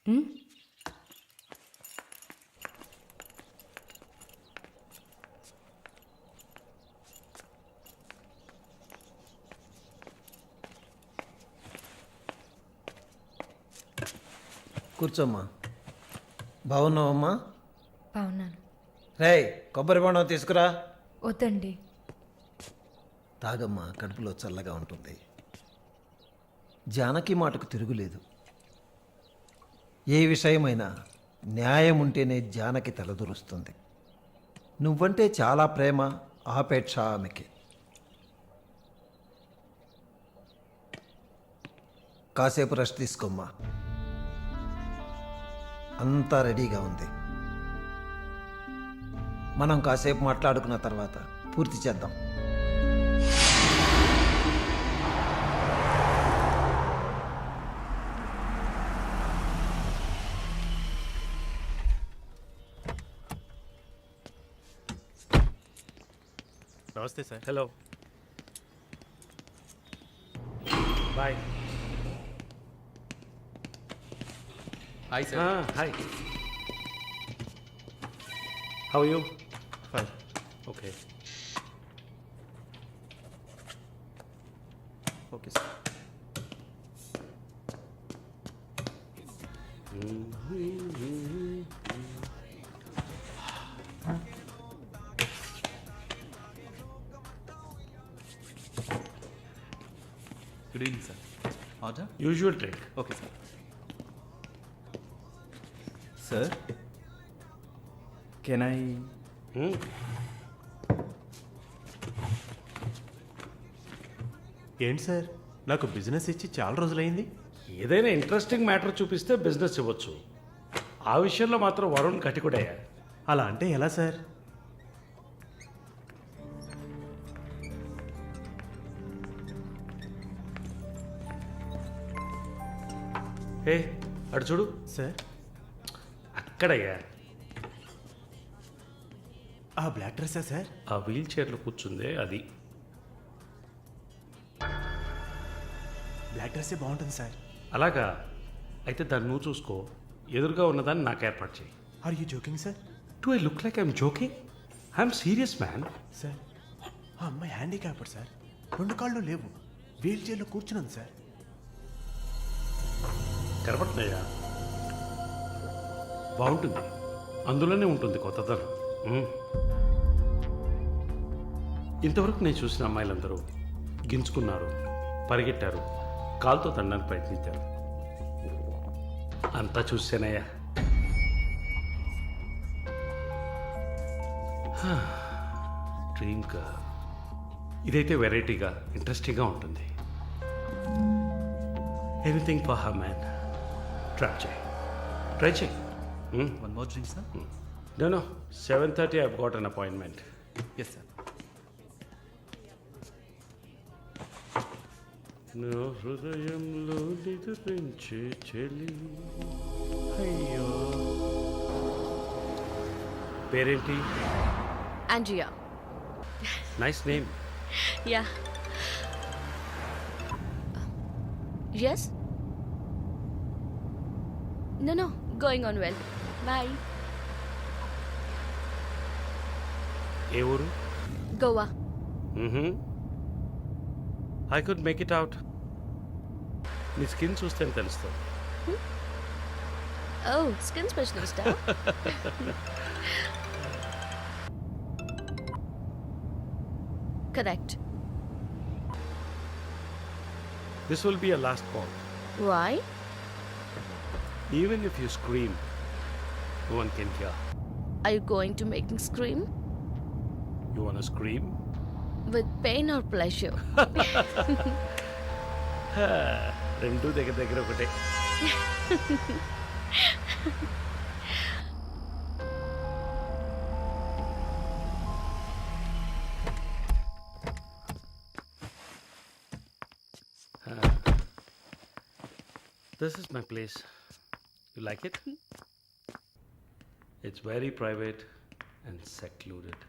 కూర్చోమ్మా. బాగున్నావమ్మా? బాగున్నాను. రేయ్, కొబ్బరి బొండం తీసుకురా. వద్దండి. తాగమ్మా, కడుపులో చల్లగా ఉంటుంది. జానకి మాటకు తిరుగులేదు. ఏ విషయమైనా న్యాయం ఉంటేనే జానకి తలదూరుస్తుంది. నువ్వంటే చాలా ప్రేమ, ఆపేక్ష ఆమెకి. కాసేపు రెస్ట్ తీసుకోమ్మా. అంతా రెడీగా ఉంది. మనం కాసేపు మాట్లాడుకున్న తర్వాత పూర్తి చేద్దాం. నమస్తే sir. Hello, boy. Hi sir. Hi, how you? Fine. Okay. Okay sir. Good evening sir. Order? Usual drink. Okay sir. Sir, can I? ఏంటి సార్, నాకు బిజినెస్ ఇచ్చి చాలా రోజులైంది. ఏదైనా ఇంట్రెస్టింగ్ మ్యాటర్ చూపిస్తే బిజినెస్ ఇవ్వచ్చు. ఆ విషయంలో మాత్రం వరుణ్ కటికుడయ్యా. అలా అంటే ఎలా సార్? ఏ అటు చూడు, సార్, అక్కడయ్యా. ఆ బ్లాక్ డ్రెస్సా సార్? ఆ వీల్ చైర్లో కూర్చుందే అది. బ్లాక్ డ్రెస్సే బాగుంటుంది సార్. అలాగా? అయితే దాన్ని నువ్వు చూసుకో. ఎదురుగా ఉన్నదాన్ని నాకు ఏర్పాటు చేయి. Are you joking sir? Do I look like I'm joking? I'm serious man. Sir, ఆ అమ్మాయి హ్యాండిక్యాప్డ్ సార్. 2 కాళ్ళు లేవు, వీల్ చైర్లో కూర్చున్నాను సార్. కనపడుతున్నాయా? బాగుంటుంది, అందులోనే ఉంటుంది కొత్తదనం. ఇంతవరకు నేను చూసిన అమ్మాయిలందరూ గింజుకున్నారు, పరిగెట్టారు, కాలుతో తండడానికి ప్రయత్నించారు. అంతా చూసానయ్యా. Dream girl. ఇదైతే వెరైటీగా, ఇంట్రెస్టింగ్గా ఉంటుంది. Anything for her man. Try చేయి. One more drink sir? No, 7:30 I've got an appointment. Yes sir. నా హృదయంలో నిద్రించే చెలి. అయ్యో, పేరేంటి? Andrea. Nice name. Yeah. Yes? No, going on well. Bye. ఏ ఊరు? Goa. I could make it out. నీ స్కిన్ చూస్తేనే తెలుస్తుంది. Oh, skin specialist, huh? Correct. This will be a last call. Why? Even if you scream, no one can hear. Are you going to make me scream? You wanna scream? With pain or pleasure? రెండు దగ్గర ఒకటే. This is my place. You like it? It's very private and secluded.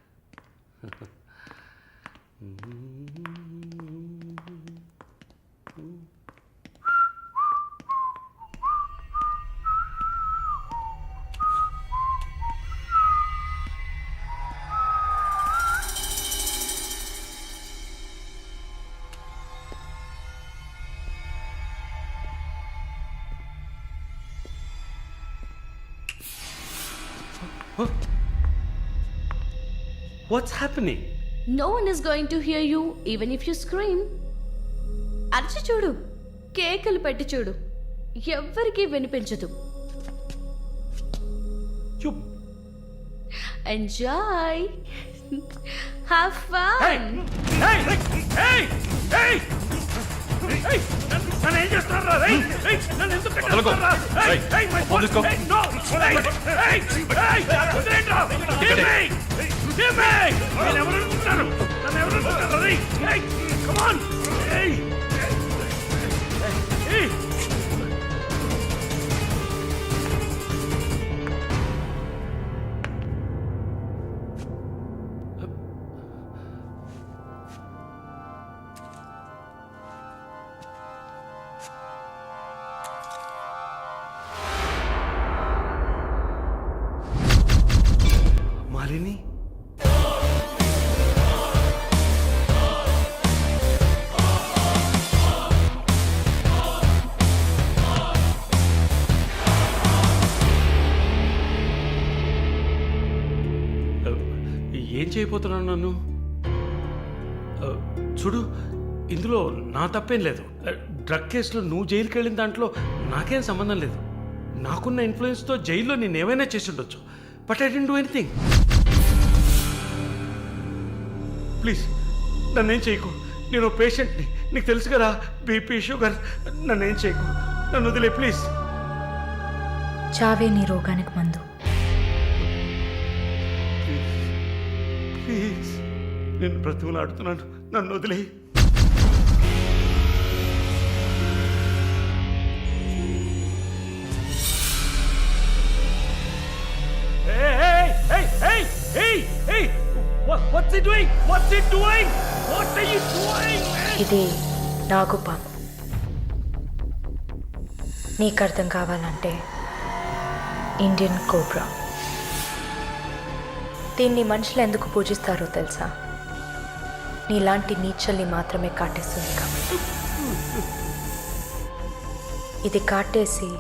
What's happening? No one is going to hear you even if you scream. అరిచి చూడు, కేకలు పెట్టి చూడు, ఎవ్వరికీ వినిపించదు. You Enjoy. Have fun. Hey! నన్ను ఏం చేస్తున్నారా? నన్ను ఎందుకు కట్టేస్తున్నారా? No! వదిలేయండిరా! Give me! నన్ను ఎవరు అనుకుంటున్నారు? Come on! Hey! మాలిని, ఏం చేయబోతున్నాను నన్ను? చూడు, ఇందులో నా తప్పేం లేదు. డ్రగ్ కేసులో నువ్వు జైలుకి వెళ్ళిన దాంట్లో నాకేం సంబంధం లేదు. నాకున్న ఇన్ఫ్లుయెన్స్తో జైల్లో నేను ఏమైనా చేసి ఉండొచ్చు. But I didn't do anything. Please నన్నేం చేయకు. నేను పేషెంట్ని, నీకు తెలుసు కదా, బీపీ, షుగర్. నన్నేం చేయకు, నన్ను వదిలే ప్లీజ్. చావే నీ రోగానికి మందు. ప్లీజ్, నేను బ్రతుకులాడుతున్నాను, నన్ను వదిలే. What's he doing? What's he doing? What are you doing, man? ఇది నాగుపాము. నీకు అర్థం కావాలంటే ఇండియన్ కోబ్రా. దీన్ని మనుషులు ఎందుకు పూజిస్తారో తెలుసా? నీలాంటి నీచల్ని మాత్రమే కాటేస్తుంది కాబట్టి. ఇది కాటేసి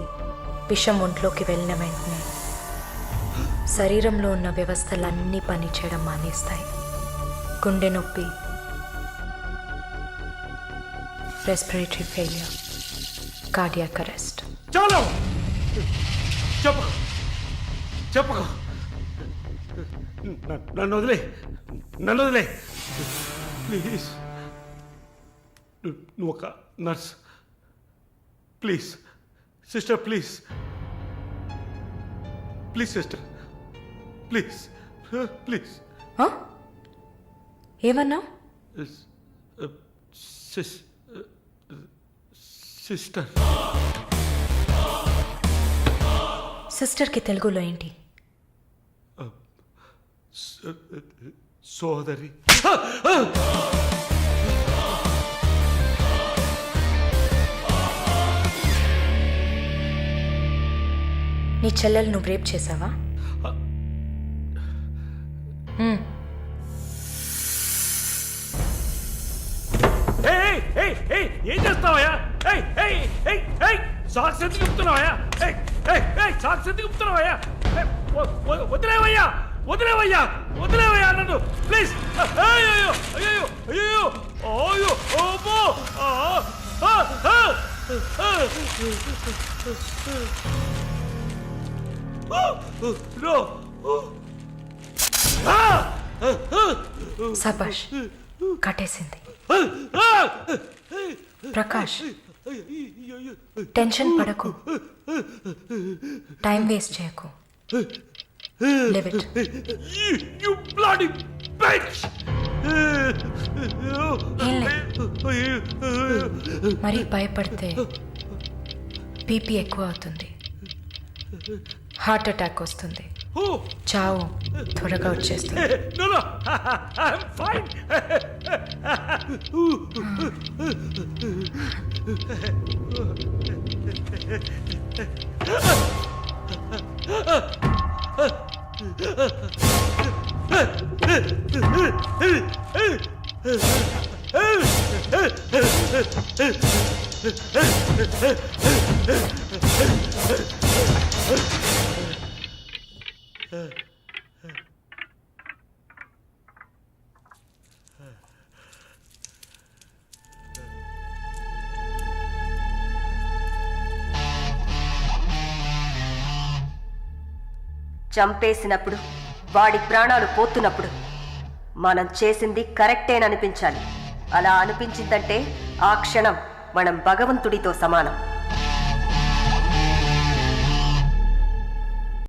విషం ఒంట్లోకి వెళ్ళిన వెంటనే శరీరంలో ఉన్న వ్యవస్థలన్నీ పనిచేయడం మానేస్తాయి. గుండె నొప్పి, రెస్పిరేటరీ ఫెయిల్యూర్, కార్డియాక్ అరెస్ట్. చాలు, చెప్పకు, చెప్పకు. నన్ను వదిలే, నన్ను వదిలే ప్లీజ్. నువ్వు ఒక nurse. Please sister, please please sister, please please. ఏమన్నా? సిస్టర్. సిస్టర్కి తెలుగులో ఏంటి? సోదరి. నీ చెల్లెలు నువ్వు రేప్ చేసావా? ఏం చేస్తావయ్యా? సాక్స్ ఎందుకు చెప్తున్నావయ్యా? సాక్స్ ఎందుకు చెప్తున్నావయ్యా? వదిలేవయ్యా, వదిలేవయ్యా, వదిలేవయ్యా నన్ను ప్లీజ్. అయ్యో అయ్యో అయ్యో అయ్యో ఓబో. సబాష్, కట్టేసింది. ప్రకాష్, టెన్షన్ పడకు, టైం వేస్ట్ చేయకు. Live it. You bloody bitch! మరి భయపడితే బీపీ ఎక్కువ అవుతుంది, హార్ట్ అటాక్ వస్తుంది, చావు త్వరగా వచ్చేస్తుంది. No, no, I'm fine. చంపేసినప్పుడు వాడి ప్రాణాలు పోతున్నప్పుడు మనం చేసింది కరెక్టేననిపించాలి. అలా అనిపించిందంటే ఆ క్షణం మనం భగవంతుడితో సమానం.